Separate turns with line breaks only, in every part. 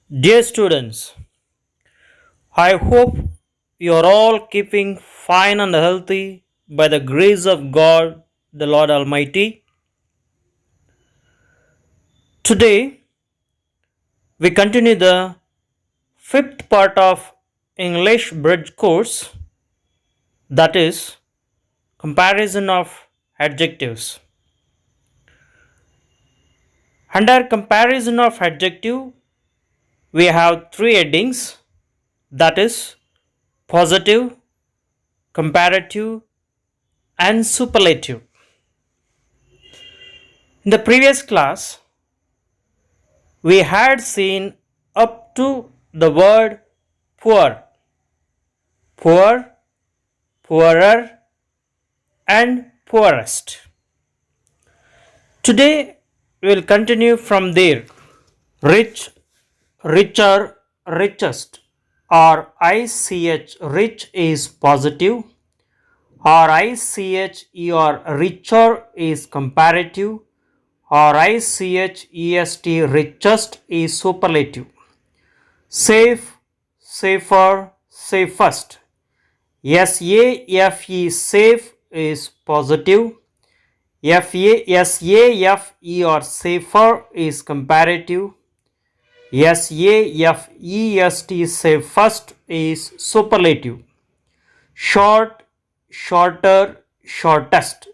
Dear students, I hope you are all keeping fine and healthy by the grace of God, the Lord Almighty. Today, we continue the fifth part of English Bridge course, that is, comparison of adjectives. Under comparison of adjective, we have three headings, that is, positive, comparative, and superlative. In the previous class, we had seen up to the word poor, poor, poorer, and poorest. Today we will continue from there. Rich, richer, richest, or ICH, rich is positive, or ICHER, richer is comparative, or ICHEST, richest is superlative. Safe, safer, safest. SAFE, safe is positive. SAFE or safer is comparative. SAFEST, safest is superlative. Short, shorter, shortest.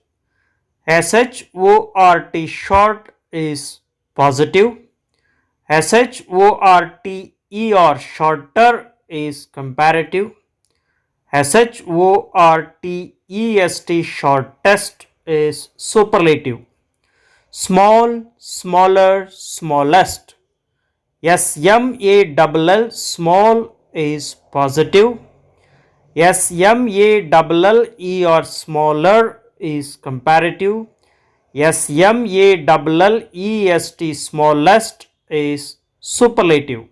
SHORT, short is positive. SHORTE or shorter is comparative. SHORTEST, shortest is superlative. Small, smaller, smallest. SMALL, small is positive. SMALLE or smaller is comparative. SMALLEST, smallest is superlative.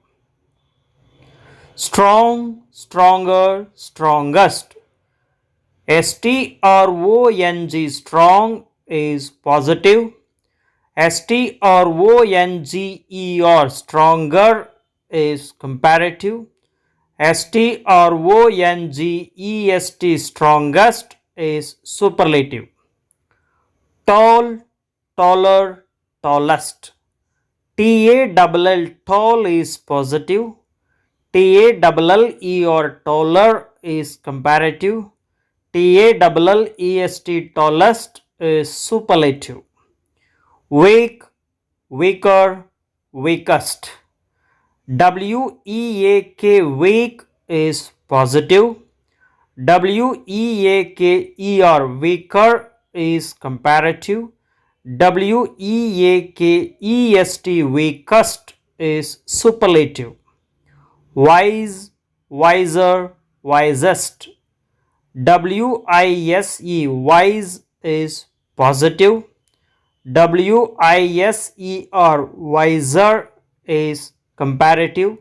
Strong, stronger, strongest. STRONG, strong is positive. STRONGER, stronger is comparative. STRONGEST, strongest is superlative. Tall, taller, tallest. TALL, tall is positive. TALLE or taller is comparative. TALLEST, tallest is superlative. Weak, weaker, weakest. WEAK, weak is positive. WEAKE or weaker is comparative. WEAKEST, weakest is superlative. Wise, wiser, wisest. WISE, wise is positive. WISER, wiser is comparative.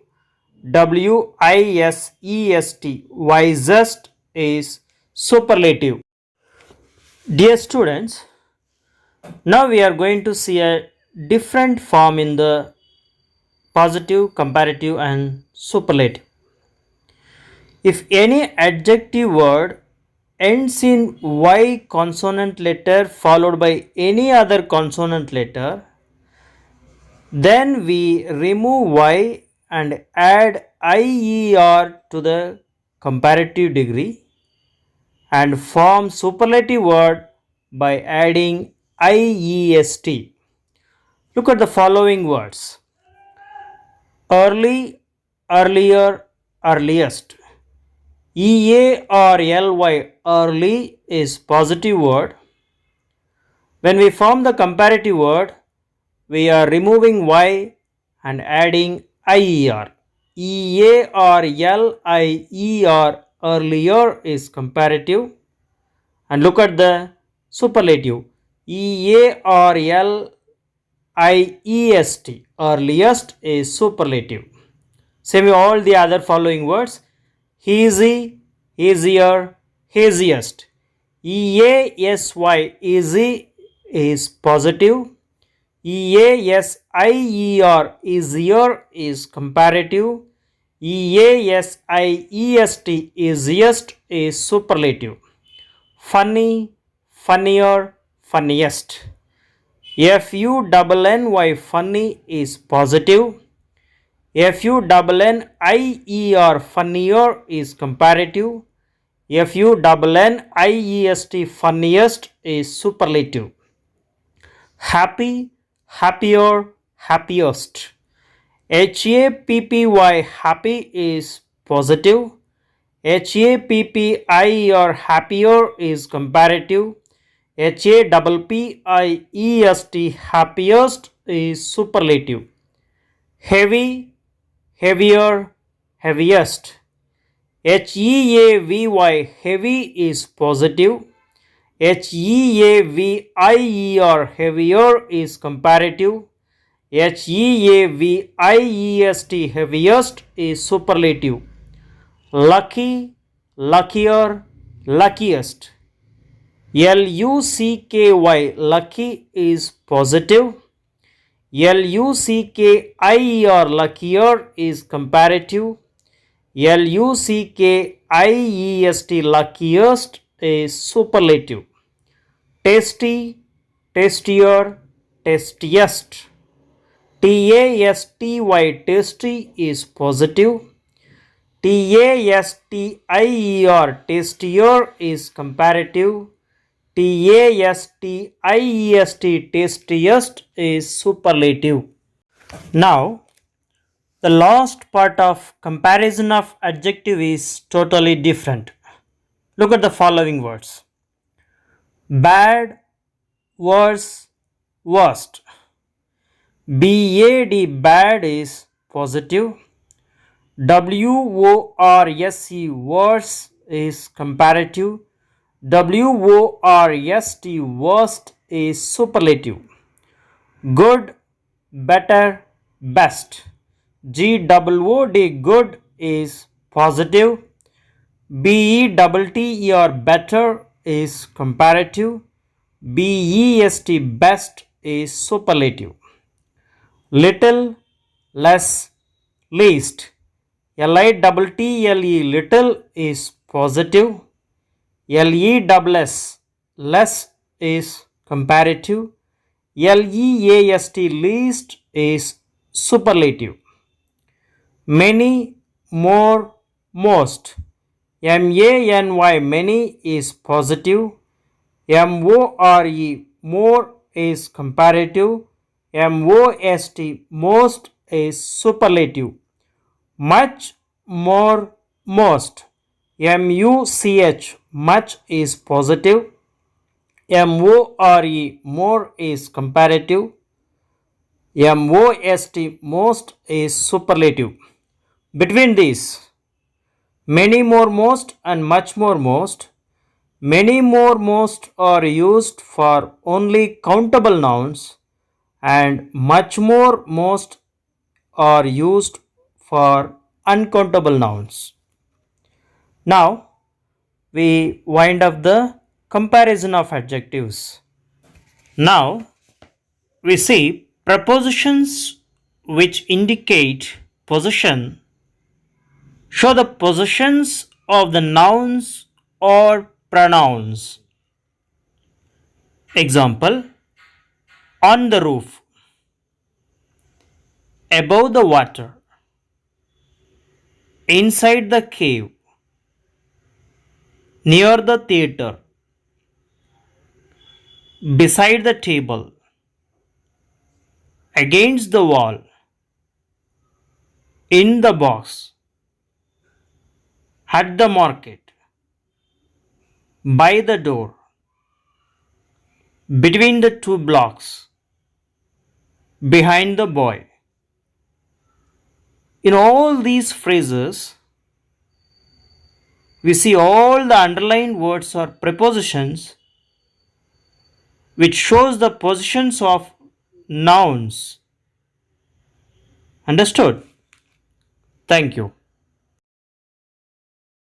WISEST, wisest is superlative. Dear students, now we are going to see a different form in the positive, comparative, and superlative. If any adjective word ends in Y consonant letter followed by any other consonant letter, then we remove Y and add IER to the comparative degree and form superlative word by adding IEST. Look at the following words: early, earlier, earliest. EA or LY, early, is positive word. When we form the comparative word, we are removing Y and adding IER. EA or LIER, earlier, is comparative. And look at the superlative. EA or LIEST, earliest, is superlative. Same with all the other following words: easy, easier, easiest. EASY, easy, is positive. EASIER easier is comparative. EASIEST easiest is superlative. Funny, funnier, funniest. FUNNY funny is positive. FUNNIER funnier is comparative. FUNNIEST funniest is superlative. Happy, happier, happiest. HAPPY happy is positive. HAPPIER happier is comparative. HAPPIEST happiest is superlative. Heavy, heavier, heaviest. HEAVY heavy is positive. HEAVIER heavier is comparative. HEAVIEST heaviest is superlative. Lucky, luckier, luckiest. LUCKY lucky is positive. LUCKIER luckier is comparative. LUCKIEST luckiest is superlative. Tasty, tastier, tastiest. TASTY tasty is positive. TASTIER tastier is comparative. TASTIEST tastiest is superlative. Now, the last part of comparison of adjective is totally different. Look at the following words: bad, worse, worst. BAD bad is positive. WORSE worse is comparative. WORST worst is superlative. Good, better, best. GOOD good is positive. BETTER better is comparative. BEST best is superlative. Little, less, least. LITTLE little is positive. LESS less is comparative. LEAST least is superlative. Many, more, most. MANY many is positive. MORE more is comparative. MOST most is superlative. Much, more, most. MUCH much is positive. MORE more is comparative. MOST most is superlative. Between these, many more most and much more most. Many more most are used for only countable nouns, and much more most are used for uncountable nouns. Now we wind up the comparison of adjectives. Now we see prepositions which indicate possession show the possessions of the nouns or pronouns. Example: on the roof, above the water, inside the cave, near the theater, beside the table, against the wall, in the box, at the market, by the door, between the two blocks, behind the boy. In all these phrases, we see all the underlined words are prepositions which shows the positions of nouns. Understood? Thank you.